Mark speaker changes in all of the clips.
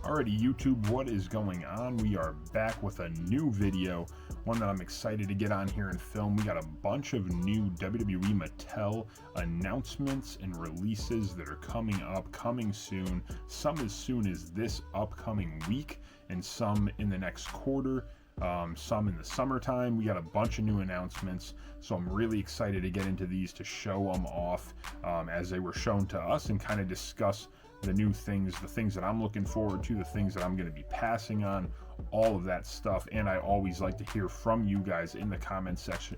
Speaker 1: Alrighty, YouTube, what is going on? We are back with a new video, one that I'm excited to get on here and film. We got a bunch of new WWE Mattel announcements and releases that are coming soon. Some as soon as this upcoming week, and some in the next quarter. Some in the summertime. We got a bunch of new announcements, so I'm really excited to get into these to show them off as they were shown to us and kind of discuss the new things, the things that I'm looking forward to, the things that I'm going to be passing on, all of that stuff. And I always like to hear from you guys in the comment section.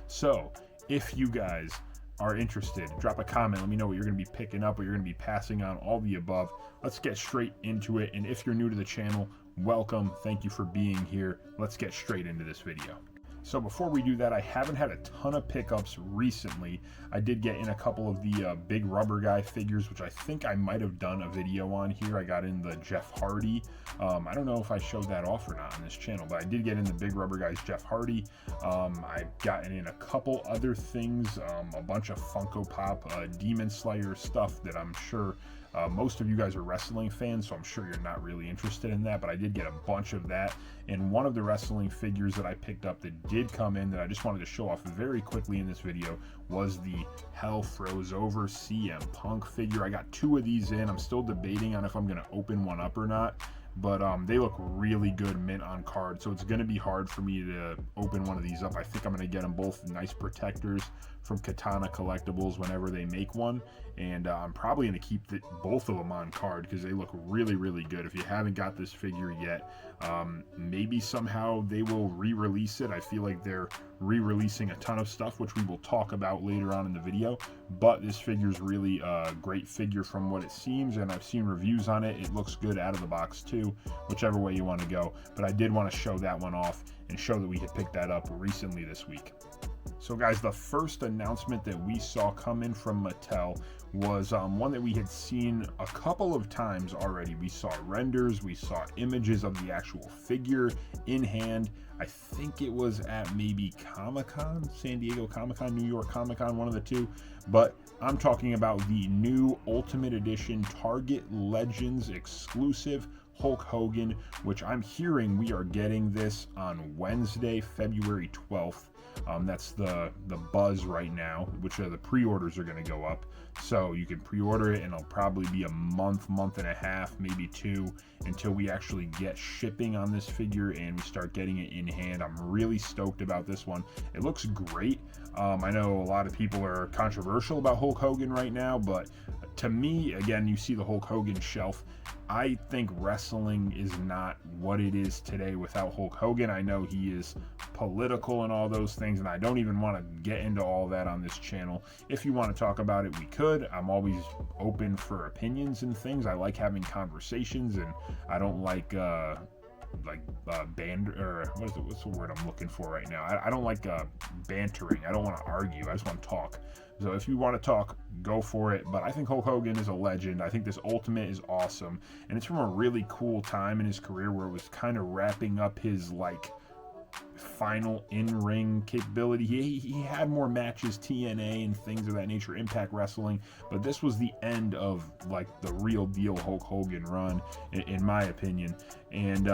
Speaker 1: So if you guys are interested, drop a comment, let me know what you're going to be picking up, what you're going to be passing on, all the above. Let's get straight into it. And if you're new to the channel, welcome, thank you for being here. Let's get straight into this video. So before we do that, I haven't had a ton of pickups recently. I did get in a couple of the big rubber guy figures, which I think I might have done a video on here. I got in the Jeff Hardy. I don't know if I showed that off or not on this channel, but I did get in the big rubber guys Jeff Hardy. I've gotten in a couple other things, a bunch of Funko Pop Demon Slayer stuff that I'm sure most of you guys are wrestling fans, so I'm sure you're not really interested in that, but I did get a bunch of that. And one of the wrestling figures that I picked up that did come in that I just wanted to show off very quickly in this video was the Hell Froze Over CM Punk figure. I got two of these in. I'm still debating on if I'm going to open one up or not, but they look really good mint on card, so it's going to be hard for me to open one of these up. I think I'm going to get them both nice protectors from Katana Collectibles whenever they make one, and I'm probably going to keep both of them on card because they look really, really good. If you haven't got this figure yet, maybe somehow they will re-release it. I feel like they're re-releasing a ton of stuff, which we will talk about later on in the video, but this figure is really a great figure from what it seems, and I've seen reviews on it. It looks good out of the box too, whichever way you want to go, but I did want to show that one off and show that we had picked that up recently this week. So guys, the first announcement that we saw come in from Mattel was one that we had seen a couple of times already. We saw renders, we saw images of the actual figure in hand. I think it was at maybe Comic-Con, San Diego Comic-Con, New York Comic-Con, one of the two. But I'm talking about the new Ultimate Edition Target Legends exclusive Hulk Hogan, which I'm hearing we are getting this on Wednesday, February 12th. That's the buzz right now, which the pre-orders are going to go up. So you can pre-order it, and it'll probably be a month and a half, maybe two, until we actually get shipping on this figure and we start getting it in hand. I'm really stoked about this one. It looks great. I know a lot of people are controversial about Hulk Hogan right now, but to me, again, you see the Hulk Hogan shelf. I think wrestling is not what it is today without Hulk Hogan. I know he is political and all those things, and I don't even want to get into all that on this channel. If you want to talk about it, we could. I'm always open for opinions and things. I like having conversations, and I don't like band, or what's the word I'm looking for right now? I don't like bantering. I don't want to argue. I just want to talk. So if you want to talk, go for it. But I think Hulk Hogan is a legend. I think this Ultimate is awesome, and it's from a really cool time in his career where it was kind of wrapping up his final in-ring capability. He had more matches, TNA and things of that nature, Impact Wrestling, but this was the end of the real deal Hulk Hogan run, in my opinion. And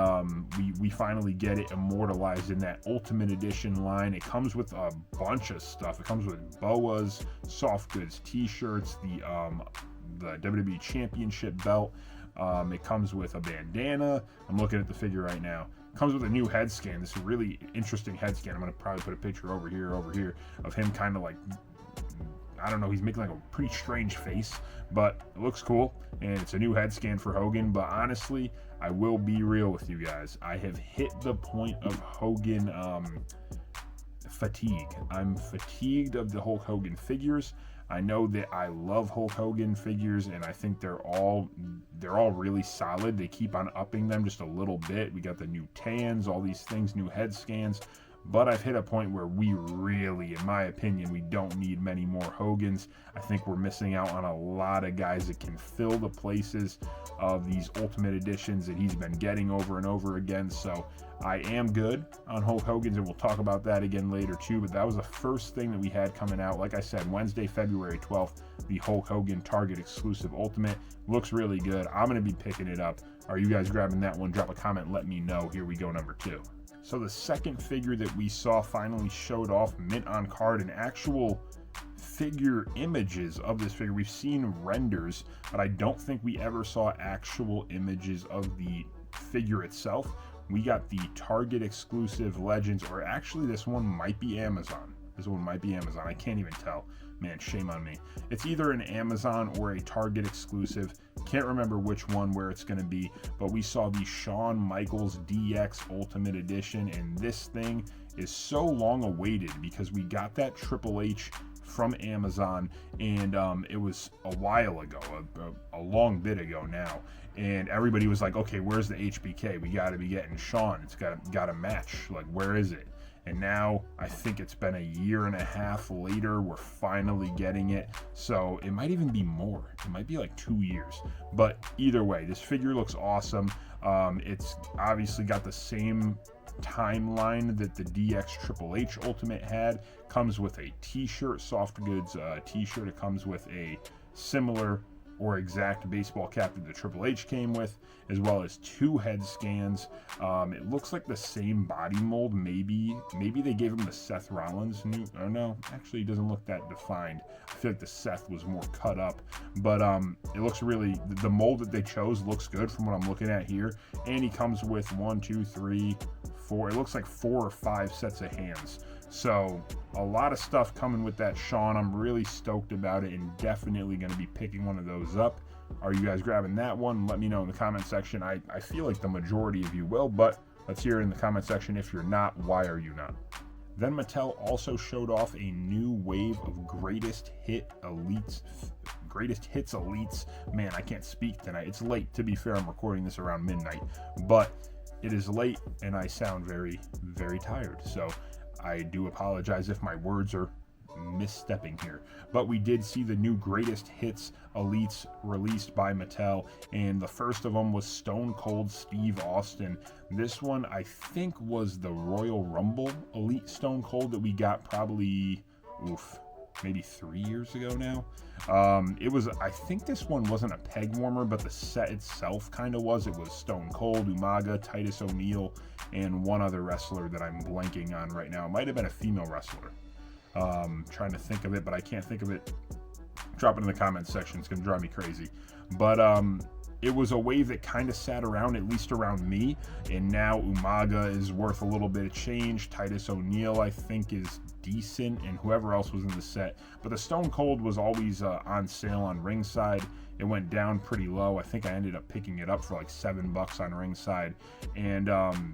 Speaker 1: we finally get it immortalized in that Ultimate Edition line. It comes with a bunch of stuff. It comes with boas, soft goods, t-shirts, the WWE Championship belt. It comes with a bandana. I'm looking at the figure right now. Comes with a new head scan. This is a really interesting head scan. I'm going to probably put a picture over here of him kind of I don't know, he's making a pretty strange face, but it looks cool, and it's a new head scan for Hogan. But honestly, I will be real with you guys. I have hit the point of Hogan fatigue. I'm fatigued of the Hulk Hogan figures. I know that I love Hulk Hogan figures, and I think they're all really solid. They keep on upping them just a little bit. We got the new tans, all these things, new head scans. but I've hit a point where we really, in my opinion, we don't need many more Hogans. I think we're missing out on a lot of guys that can fill the places of these Ultimate Editions that he's been getting over and over again. So I am good on Hulk Hogan's, and we'll talk about that again later too, but that was the first thing that we had coming out. Like I said, Wednesday, February 12th, the Hulk Hogan Target exclusive Ultimate. Looks really good. I'm going to be picking it up. Are you guys grabbing that one? Drop a comment, let me know. Here we go, number 2. So the second figure that we saw finally showed off mint on card, and actual figure images of this figure. We've seen renders, but I don't think we ever saw actual images of the figure itself. We got the Target exclusive Legends, or actually this one might be Amazon. This one might be Amazon. I can't even tell. Man, shame on me. It's either an Amazon or a Target exclusive. Can't remember which one where it's going to be, but we saw the Shawn Michaels DX Ultimate Edition, and this thing is so long awaited because we got that Triple H from Amazon, and it was a while ago, a long bit ago now, and everybody was like, okay, where's the HBK? We got to be getting Shawn. It's got to match. Like, where is it? And now I think it's been a year and a half later, we're finally getting it. So it might even be more. It might be like 2 years. But either way, this figure looks awesome. It's obviously got the same timeline that the DX Triple H Ultimate had. Comes with a t-shirt, soft goods t-shirt. It comes with a similar or exact baseball cap that the Triple H came with, as well as 2 head scans. It looks like the same body mold. Maybe they gave him the Seth Rollins new, or no, actually it doesn't look that defined. I feel like the Seth was more cut up, but it looks really, the mold that they chose looks good from what I'm looking at here. And he comes with 1, 2, 3, 4, it looks like 4 or 5 sets of hands. So a lot of stuff coming with that Shawn. I'm really stoked about it, and definitely going to be picking one of those up. Are you guys grabbing that one? Let me know in the comment section. I feel like the majority of you will, but let's hear it in the comment section. If you're not, why are you not? Then Mattel also showed off a new wave of Greatest Hits Elites. Man, I can't speak tonight. It's late, to be fair. I'm recording this around midnight, but it is late and I sound very, very tired. So I do apologize if my words are misstepping here, but we did see the new Greatest Hits Elites released by Mattel, and the first of them was Stone Cold Steve Austin. This one I think was the Royal Rumble Elite Stone Cold that we got probably maybe 3 years ago now. I think this one wasn't a peg warmer, but the set itself kind of was. It was Stone Cold, Umaga, Titus O'Neil, and one other wrestler that I'm blanking on right now. It might have been a female wrestler. Trying to think of it, but I can't think of it. Drop it in the comments section. It's going to drive me crazy. But it was a wave that kind of sat around, at least around me, and now Umaga is worth a little bit of change. Titus O'Neil, I think, is decent, and whoever else was in the set. But the Stone Cold was always on sale on Ringside. It went down pretty low. I think I ended up picking it up for like $7 on Ringside. And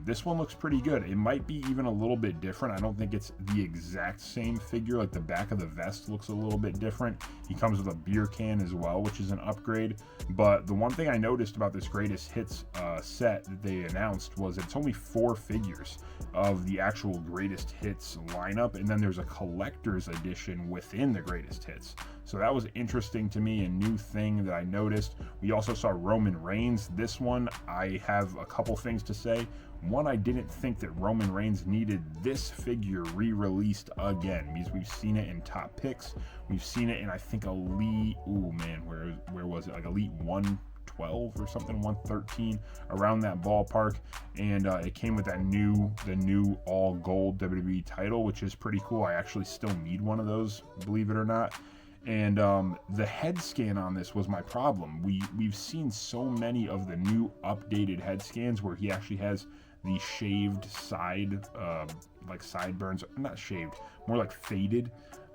Speaker 1: this one looks pretty good. It might be even a little bit different. I don't think it's the exact same figure. Like the back of the vest looks a little bit different. He comes with a beer can as well, which is an upgrade. But the one thing I noticed about this Greatest Hits set that they announced was it's only 4 figures of the actual Greatest Hits lineup. And then there's a collector's edition within the Greatest Hits. So that was interesting to me, a new thing that I noticed. We also saw Roman Reigns. This one, I have a couple things to say. One, I didn't think that Roman Reigns needed this figure re-released again, because we've seen it in Top Picks. We've seen it in, I think, Elite, where was it? Like Elite 112 or something, 113, around that ballpark. And it came with the new all gold WWE title, which is pretty cool. I actually still need one of those, believe it or not. And the head scan on this was my problem. We've seen so many of the new updated head scans where he actually has the shaved side, like sideburns, not shaved, more like faded.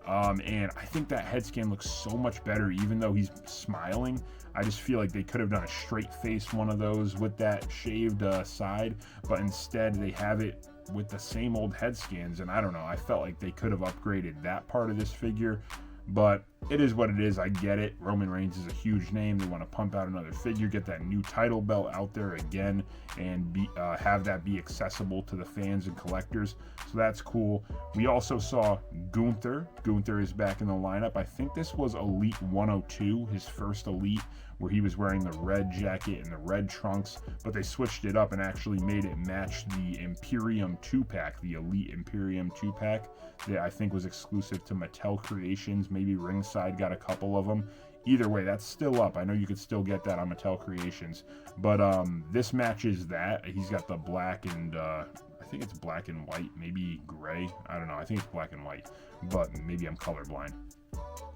Speaker 1: And I think that head scan looks so much better, even though he's smiling. I just feel like they could have done a straight face one of those with that shaved side, but instead they have it with the same old head scans. And I don't know, I felt like they could have upgraded that part of this figure. But it is what it is. I get it. Roman Reigns is a huge name. They want to pump out another figure, get that new title belt out there again, and have that be accessible to the fans and collectors. So that's cool. We also saw Gunther. Gunther is back in the lineup. I think this was Elite 102, his first Elite, where he was wearing the red jacket and the red trunks, but they switched it up and actually made it match the Imperium 2-pack, the Elite Imperium 2-pack that I think was exclusive to Mattel Creations. Maybe Ringside got a couple of them. Either way, that's still up. I know you could still get that on Mattel Creations, but this matches that. He's got the black and I think it's black and white, maybe gray. I don't know. I think it's black and white, but maybe I'm colorblind.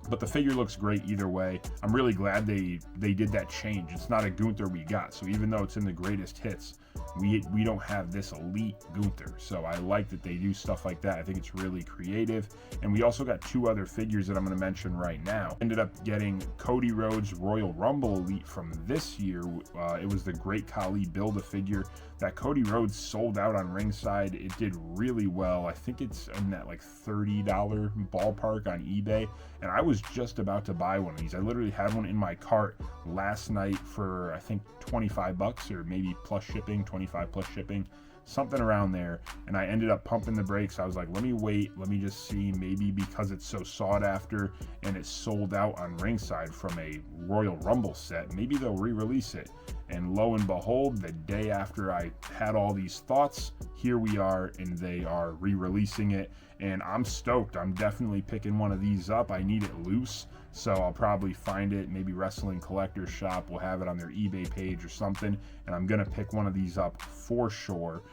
Speaker 1: But the figure looks great either way. I'm really glad they did that change. It's not a Gunther we got, so even though it's in the greatest hits, we don't have this Elite Gunther. So I like that they do stuff like that. I think it's really creative. And we also got two other figures that I'm going to mention right now. Ended up getting Cody Rhodes Royal Rumble Elite from this year. It was the Great Khali Build-A-Figure that Cody Rhodes sold out on Ringside. It did really well. I think it's in that like $30 ballpark on eBay. And I was just about to buy one of these. I literally had one in my cart last night for I think 25 bucks, or maybe plus shipping, 25 plus shipping, something around there. And I ended up pumping the brakes. I was like, let me wait, let me just see, maybe because it's so sought after and it's sold out on Ringside from a Royal Rumble set, maybe they'll re-release it. And lo and behold, the day after I had all these thoughts, here we are, and they are re-releasing it. And I'm stoked. I'm definitely picking one of these up. I need it loose, so I'll probably find it. Maybe Wrestling Collectors Shop will have it on their eBay page or something, and I'm gonna pick one of these up for sure.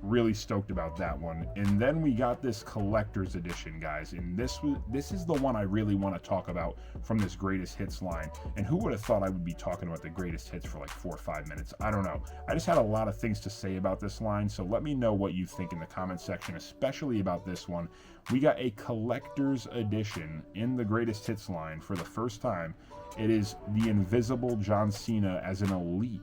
Speaker 1: Really stoked about that one. And then we got this collector's edition, guys, and this is the one I really want to talk about from this greatest hits line. And who would have thought I would be talking about the greatest hits for like 4 or 5 minutes? I don't know. I just had a lot of things to say about this line, so let me know what you think in the comment section, especially about this one. We got a collector's edition in the greatest hits line for the first time. It is the Invisible John Cena as an Elite.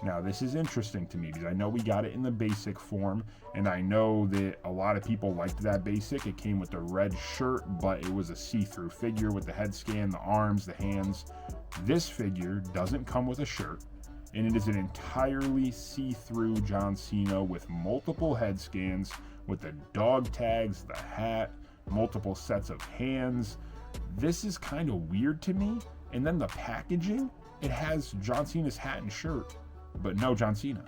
Speaker 1: Now, this is interesting to me because I know we got it in the basic form, and I know that a lot of people liked that basic. It came with the red shirt, but it was a see-through figure with the head scan, the arms, the hands. This figure doesn't come with a shirt, and it is an entirely see-through John Cena with multiple head scans, with the dog tags, the hat, multiple sets of hands. This is kind of weird to me. And then the packaging, it has John Cena's hat and shirt, but no John Cena.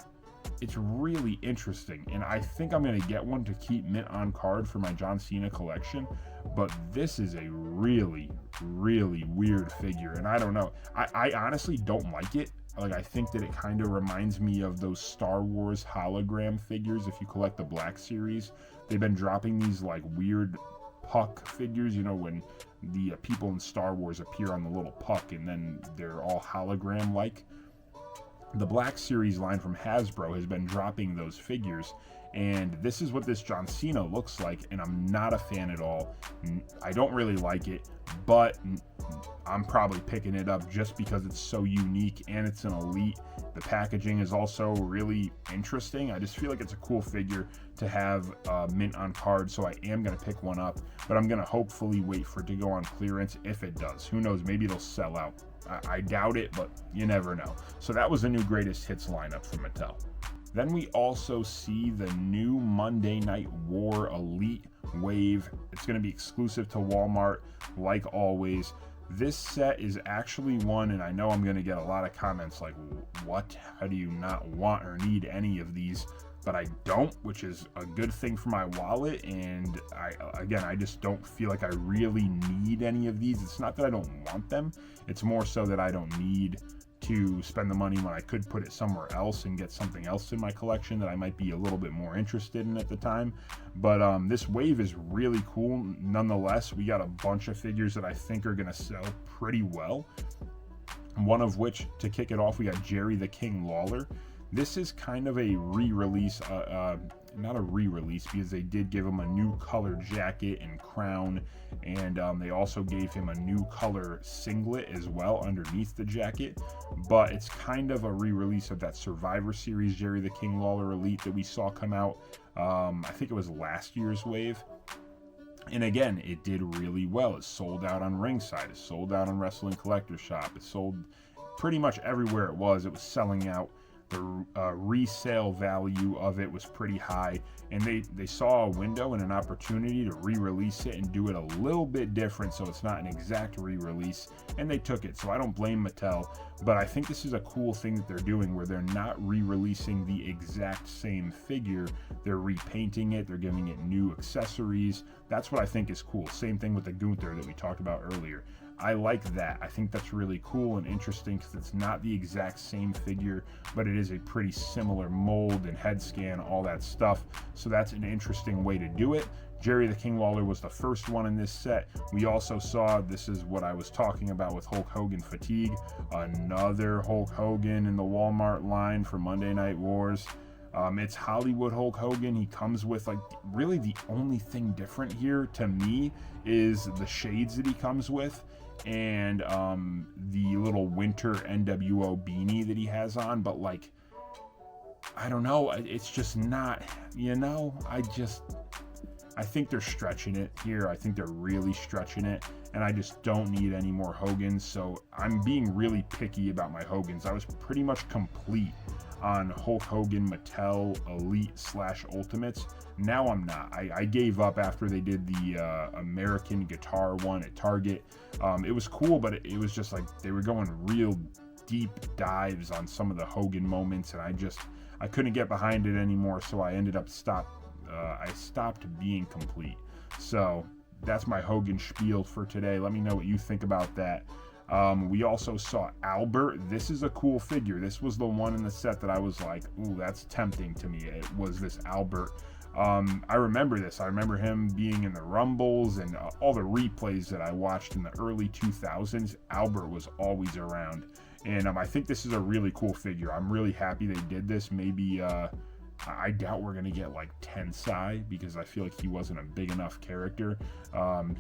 Speaker 1: It's really interesting, and I think I'm going to get one to keep mint on card for my John Cena collection, but this is a really, really weird figure, and I don't know. I honestly don't like it. Like, I think that it kind of reminds me of those Star Wars hologram figures. If you collect the Black Series, they've been dropping these like weird puck figures, you know, when the people in Star Wars appear on the little puck and then they're all hologram like. The Black Series line from Hasbro has been dropping those figures, and this is what this John Cena looks like, and I'm not a fan at all. I don't really like it, but I'm probably picking it up just because it's so unique and it's an Elite. The packaging is also really interesting. I just feel like it's a cool figure to have mint on card, so I am going to pick one up, but I'm going to hopefully wait for it to go on clearance if it does. Who knows? Maybe it'll sell out. I doubt it, but you never know. So that was the new greatest hits lineup from Mattel. Then we also see the new Monday Night War Elite Wave. It's going to be exclusive to Walmart, like always. This set is actually one, and I know I'm going to get a lot of comments like, what? How do you not want or need any of these? But I don't, which is a good thing for my wallet, and I just don't feel like I really need any of these. It's not that I don't want them, it's more so that I don't need to spend the money when I could put it somewhere else and get something else in my collection that I might be a little bit more interested in at the time. But this wave is really cool nonetheless. We got a bunch of figures that I think are going to sell pretty well. One of which, to kick it off, we got Jerry the King Lawler. This is kind of a re-release, not a re-release, because they did give him a new color jacket and crown, and they also gave him a new color singlet as well underneath the jacket. But it's kind of a re-release of that Survivor Series Jerry the King Lawler Elite that we saw come out. I think it was last year's wave. And again, it did really well. It sold out on Ringside. It sold out on Wrestling Collector Shop. It sold pretty much everywhere it was. It was selling out. The resale value of it was pretty high, and they saw a window and an opportunity to re-release it and do it a little bit different, so it's not an exact re-release, and they took it. So I don't blame Mattel, but I think this is a cool thing that they're doing, where they're not re-releasing the exact same figure. They're repainting it. They're giving it new accessories. That's what I think is cool. Same thing with the Gunther that we talked about earlier. I like that. I think that's really cool and interesting, because it's not the exact same figure, but it is a pretty similar mold and head scan, all that stuff. So that's an interesting way to do it. Jerry the King Lawler was the first one in this set. We also saw, this is what I was talking about with Hulk Hogan fatigue, another Hulk Hogan in the Walmart line for Monday Night Wars. It's Hollywood Hulk Hogan. He comes with, like, really the only thing different here to me is the shades that he comes with, and the little winter NWO beanie that he has on. But, like, I don't know, it's just not, I think they're stretching it here. I think they're really stretching it, and I just don't need any more Hogans. So I'm being really picky about my Hogans. I was pretty much complete on Hulk Hogan Mattel Elite / Ultimates. Now I'm not. I gave up after they did the American Guitar one at Target. It was cool, but it was just like they were going real deep dives on some of the Hogan moments, and I couldn't get behind it anymore, so I ended up stopped being complete. So that's my Hogan spiel for today. Let me know what you think about that. We also saw Albert. This is a cool figure. This was the one in the set that I was like, ooh, that's tempting to me. It was this Albert. I remember this. I remember him being in the Rumbles and all the replays that I watched in the early 2000s. Albert was always around. And I think this is a really cool figure. I'm really happy they did this. Maybe, I doubt we're going to get like Tensai, because I feel like he wasn't a big enough character.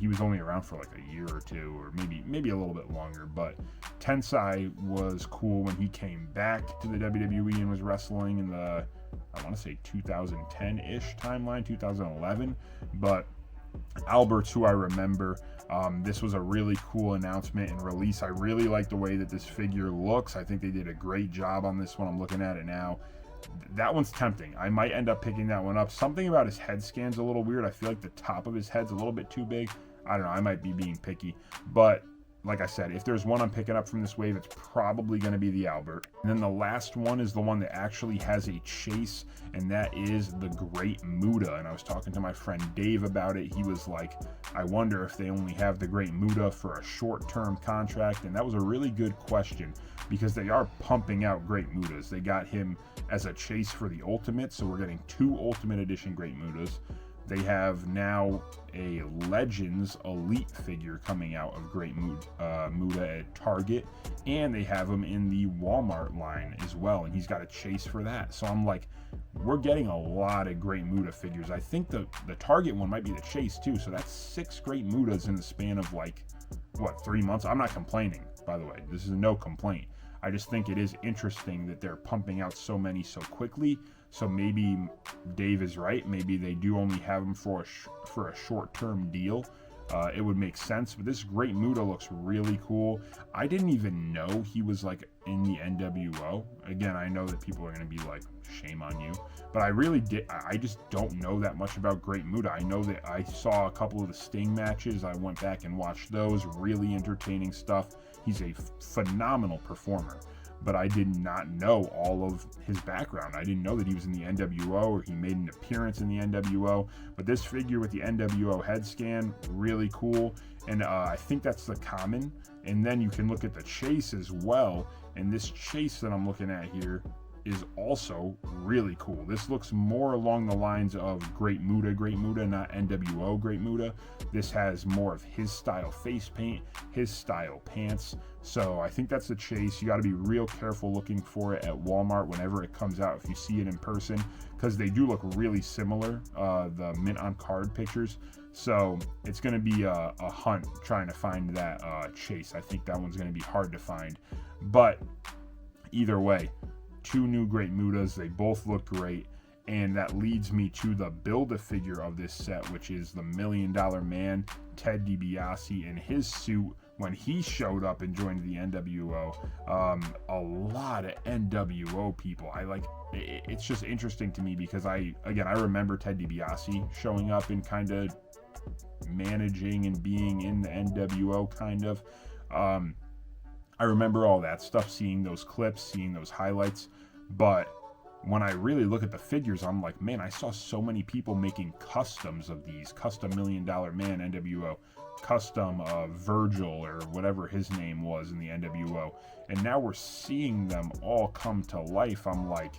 Speaker 1: He was only around for like a year or two, or maybe a little bit longer. But Tensai was cool when he came back to the WWE and was wrestling in the, I want to say 2010-ish timeline, 2011. But Albert's who I remember. This was a really cool announcement and release. I really like the way that this figure looks. I think they did a great job on this one. I'm looking at it now. That one's tempting. I might end up picking that one up. Something about his head scan's a little weird. I feel like the top of his head's a little bit too big. I don't know. I might be being picky. But like I said, if there's one I'm picking up from this wave, it's probably going to be the Albert. And then the last one is the one that actually has a chase, and that is the Great Muta. And I was talking to my friend Dave about it. He was like, I wonder if they only have the Great Muta for a short-term contract. And that was a really good question, because they are pumping out Great Mutas. They got him as a chase for the Ultimate, so we're getting 2 Ultimate Edition Great Mutas. They have now a Legends Elite figure coming out of Great Muta at Target, and they have him in the Walmart line as well, and he's got a chase for that. So I'm like, we're getting a lot of Great Muta figures. I think the Target one might be the chase too, so that's 6 Great Mutas in the span of like, what, 3 months? I'm not complaining, by the way. This is no complaint. I just think it is interesting that they're pumping out so many so quickly. So maybe Dave is right. Maybe they do only have him for a short-term deal. It would make sense. But this Great Muta looks really cool. I didn't even know he was like in the NWO. Again, I know that people are going to be like, shame on you. But I just don't know that much about Great Muta. I know that I saw a couple of the Sting matches. I went back and watched those. Really entertaining stuff. He's a phenomenal performer. But I did not know all of his background. I didn't know that he was in the NWO or he made an appearance in the NWO. But this figure with the NWO head scan, really cool. And I think that's the common. And then you can look at the chase as well. And this chase that I'm looking at here is also really cool. This looks more along the lines of Great Muta, not NWO Great Muta. This has more of his style face paint, his style pants. So I think that's the chase. You got to be real careful looking for it at Walmart whenever it comes out, if you see it in person, because they do look really similar, the mint on card pictures. So it's going to be a hunt trying to find that chase. I think that one's going to be hard to find. But either way, 2 new Great Mutas. They both look great. And that leads me to the Build-A-Figure of this set, which is the $1 Million Man, Ted DiBiase, in his suit when he showed up and joined the NWO. A lot of NWO people. It's just interesting to me because I remember Ted DiBiase showing up and kind of managing and being in the NWO kind of. I remember all that stuff, seeing those clips, seeing those highlights, but when I really look at the figures, I'm like, man, I saw so many people making customs of these, custom $1 Million Man NWO, custom Virgil or whatever his name was in the NWO, and now we're seeing them all come to life. I'm like,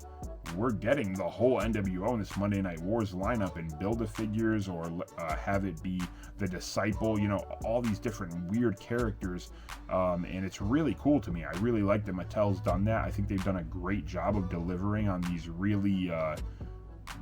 Speaker 1: we're getting the whole NWO in this Monday Night Wars lineup and Build-A-Figures, or have it be the Disciple, all these different weird characters, and it's really cool to me. I really like that Mattel's done that. I think they've done a great job of delivering on these really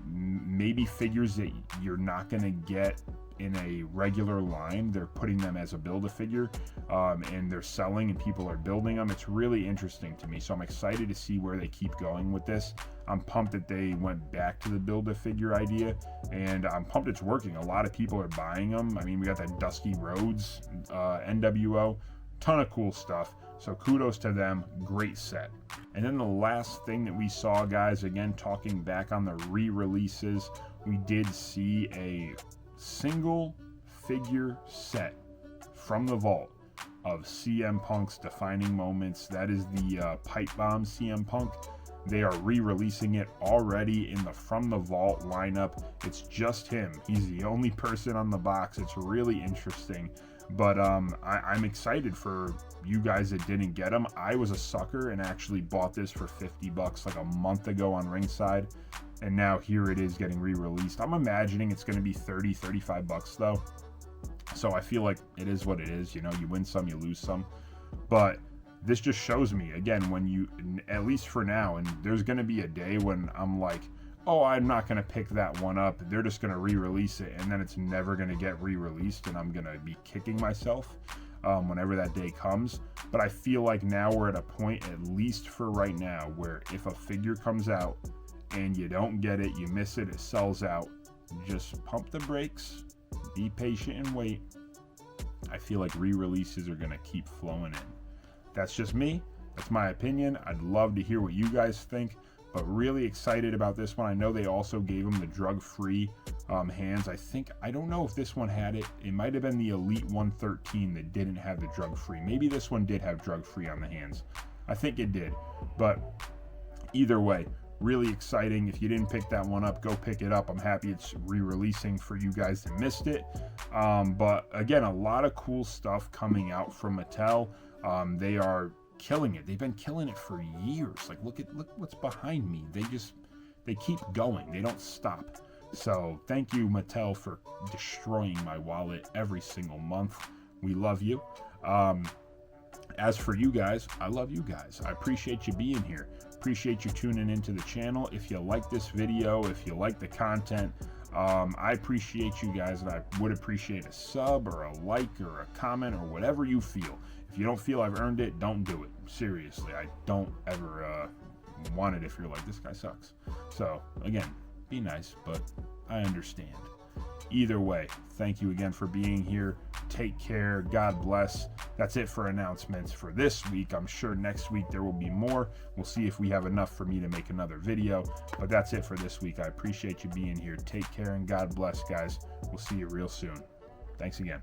Speaker 1: maybe figures that you're not going to get in a regular line. They're putting them as a Build-A-Figure, and they're selling and people are building them. It's really interesting to me, so I'm excited to see where they keep going with this. I'm pumped that they went back to the Build-A-Figure idea, and I'm pumped it's working. A lot of people are buying them. I mean, we got that Dusty Rhodes NWO, ton of cool stuff, so kudos to them. Great set. And then the last thing that we saw, guys, again talking back on the re-releases, we did see a single figure set from the vault of CM Punk's defining moments. That is the Pipe Bomb CM Punk. They are re-releasing it already in the From the Vault lineup. It's just him. He's the only person on the box. It's really interesting. But I'm excited for you guys that didn't get them. I was a sucker and actually bought this for $50 like a month ago on Ringside. And now here it is getting re-released. I'm imagining it's going to be $30-$35 though. So I feel like it is what it is. You win some, you lose some. But this just shows me, again, when you, at least for now, and there's going to be a day when I'm like, oh, I'm not going to pick that one up. They're just going to re-release it, and then it's never going to get re-released, and I'm going to be kicking myself whenever that day comes. But I feel like now we're at a point, at least for right now, where if a figure comes out and you don't get it, you miss it, it sells out, just pump the brakes, be patient and wait. I feel like re-releases are going to keep flowing in. That's just me. That's my opinion. I'd love to hear what you guys think, but really excited about this one. I know they also gave them the drug-free hands. I don't know if this one had it. It might have been the Elite 113 that didn't have the drug-free. Maybe this one did have drug-free on the hands. I think it did, but either way, really exciting. If you didn't pick that one up, go pick it up. I'm happy it's re-releasing for you guys that missed it. But again, a lot of cool stuff coming out from Mattel. They are killing it. They've been killing it for years. Like, look what's behind me. They keep going. They don't stop. So thank you, Mattel, for destroying my wallet every single month. We love you. As for you guys, I love you guys. I appreciate you being here. Appreciate you tuning into the channel. If you like this video, if you like the content, I appreciate you guys, and I would appreciate a sub or a like or a comment or whatever you feel. If you don't feel I've earned it, don't do it. Seriously, I don't ever want it if you're like, this guy sucks. So again, be nice, but I understand. Either way, thank you again for being here. Take care. God bless. That's it for announcements for this week. I'm sure next week there will be more. We'll see if we have enough for me to make another video. But that's it for this week. I appreciate you being here. Take care and God bless, guys. We'll see you real soon. Thanks again.